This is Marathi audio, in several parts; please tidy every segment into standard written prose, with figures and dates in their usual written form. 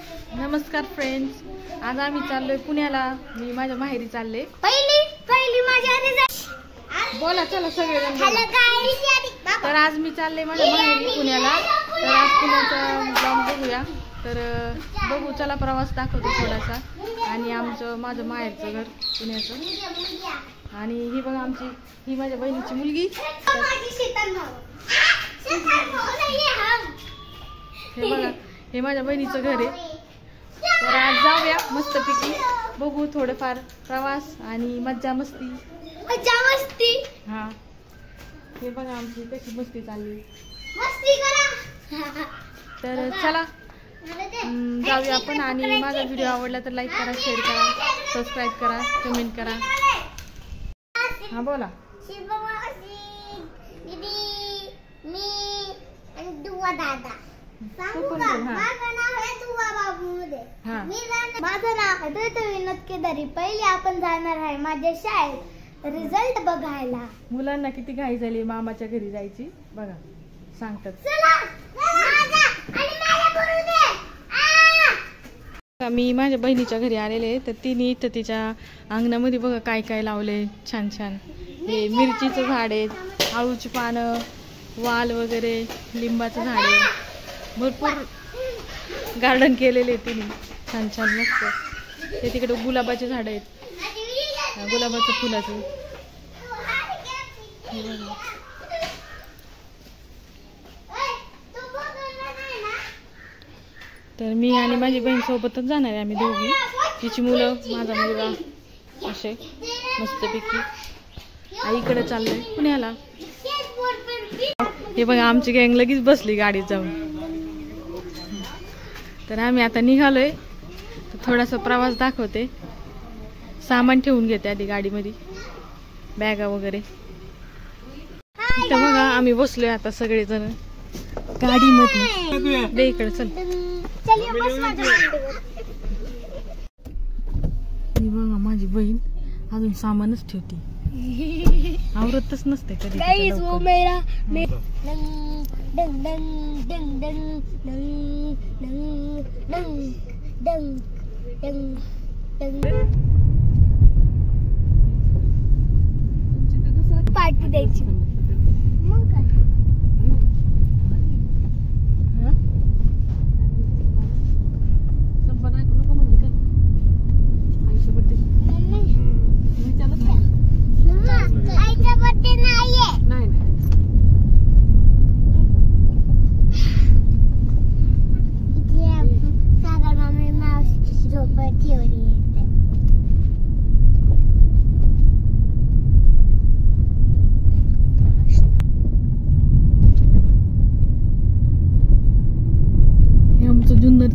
नमस्कार फ्रेंड्स, आज आम्ही चाललोय पुण्याला. मी माझ्या माहेरी चालले. पहिली माझ्या बोला चला सगळेजण. तर आज मी चालले माझ्या माहेरी पुण्याला. तर आज पुण्याचा ब्लॉग बघूया. तर बघू चला, प्रवास दाखवतो थोडासा. आणि माझं माहेरचं घर पुण्याचं. आणि ही बघा ही माझ्या बहिणीची मुलगी. हे बघा, हे माझ्या बहिणीचं घर आहे. तर आज जाऊया मस्तपैकी, बघू थोडंफार प्रवास आणि मज्जा मस्ती. हा, हे बघा आमची कशी मस्ती चालली. तर चला जाऊया आपण. आणि माझा व्हिडिओ आवडला तर लाईक करा, शेअर करा, सबस्क्राईब करा, कमेंट करा. हा बोला. माझं नाव आहे विनोद केदारी. पहिले आपण जाणार आहे माझ्या शाळेत रिझल्ट बघायला. मुलांना किती घाई झाली मामाच्या घरी जायची बघा, सांगतात. मी माझ्या बहिणीच्या घरी आलेले. तर तिने इथं तिच्या अंगणामध्ये बघा काय काय लावले छान छान. हे मिरचीचं झाड आहे, आळूची पानं, वाल वगैरे, लिंबाचं झाड आहे. भरपूर गार्डन केलेले तिने छान छान मस्त. ते तिकडे गुलाबाचे झाड आहेत, गुलाबाचं फुलाचं. तर मी आणि माझी बहीण सोबतच जाणार आहे आम्ही दोघी. तिची मुलं, माझा मुलगा, असे मस्तपैकी आईकडे चाललोय पुण्याला. हे बघा आमची गँग लगेच बसली गाडीत जाऊन. तर आम्ही आता निघालोय. तर थोडासा प्रवास दाखवते. सामान ठेवून घेते आधी गाडीमध्ये, बॅगा वगैरे. तर बघा आम्ही बसलोय आता सगळेजण गाडीमध्ये. दे इकडे चल. ही बघा माझी बहीण अजून सामानच ठेवते, आवरतच नसते कधी. पार्टी द्यायची.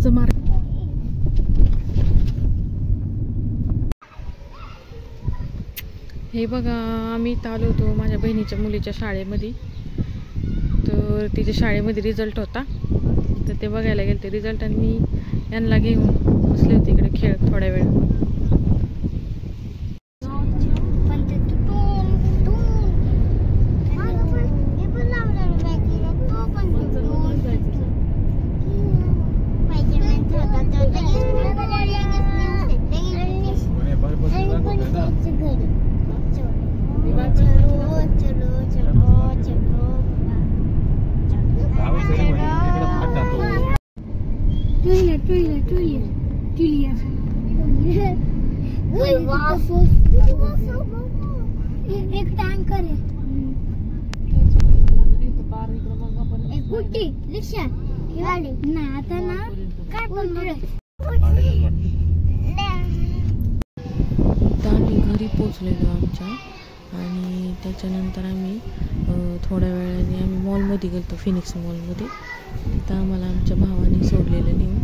मार्ग. हे बघा आम्ही इथं आलो होतो माझ्या बहिणीच्या मुलीच्या शाळेमध्ये. तर तिच्या शाळेमध्ये रिझल्ट होता, तर ते बघायला गेले ते रिझल्ट. आणि मी यांना घेऊन बसले होते इकडे खेळत थोड्या वेळ. एक टँकर आहे, एक गुट्टी रिक्षा ना. आता ना काय आम्ही घरी पोचलेलो आमच्या. आणि त्याच्यानंतर आम्ही थोड्या वेळाने आम्ही मॉलमध्ये गेलो, फिनिक्स मॉलमध्ये. तिथं आम्हाला आमच्या भावाने सोडलेलं नेऊन.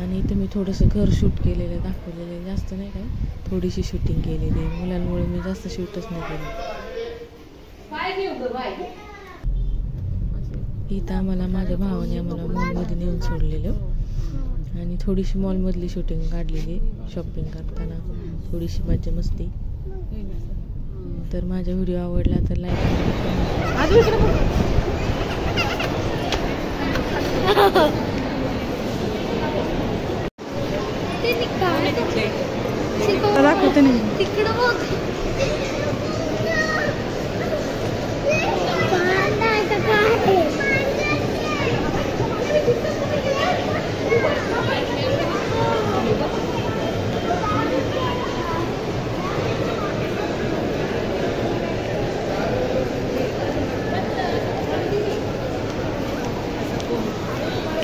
आणि इथं मी थोडंसं घर शूट केलेलं दाखवलेलं, जास्त नाही काय, थोडीशी शूटिंग केलेली. मुलांमुळे मी जास्त शूटच नाही केलं. इथं आम्हाला माझ्या भावाने आम्हाला मॉलमध्ये नेऊन सोडलेलं. आणि थोडीशी मॉलमधली शूटिंग काढलेली, शॉपिंग करताना थोडीशी मज्जा मस्ती. तर माझा व्हिडिओ आवडला तर लाईक करा. दाखवते नाही तिकडं बघ.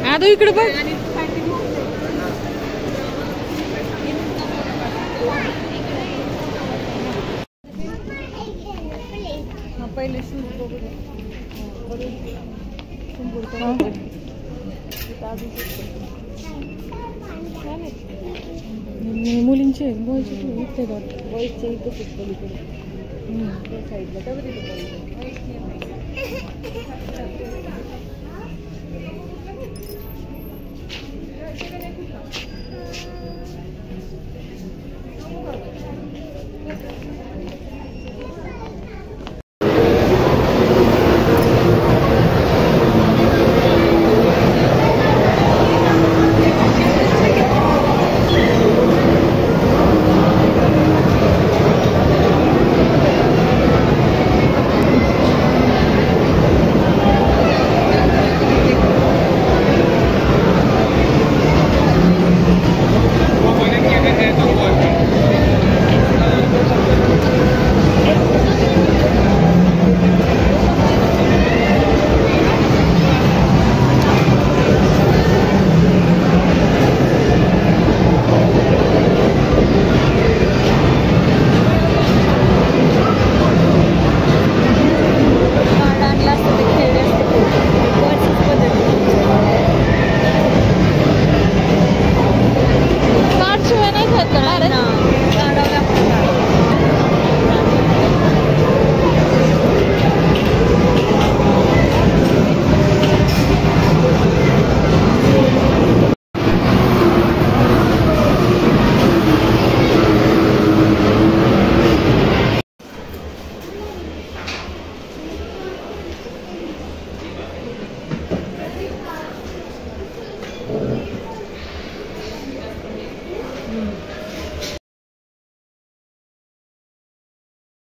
आदू इकडे बघ. पहिले मुलींचे बॉयचे इथे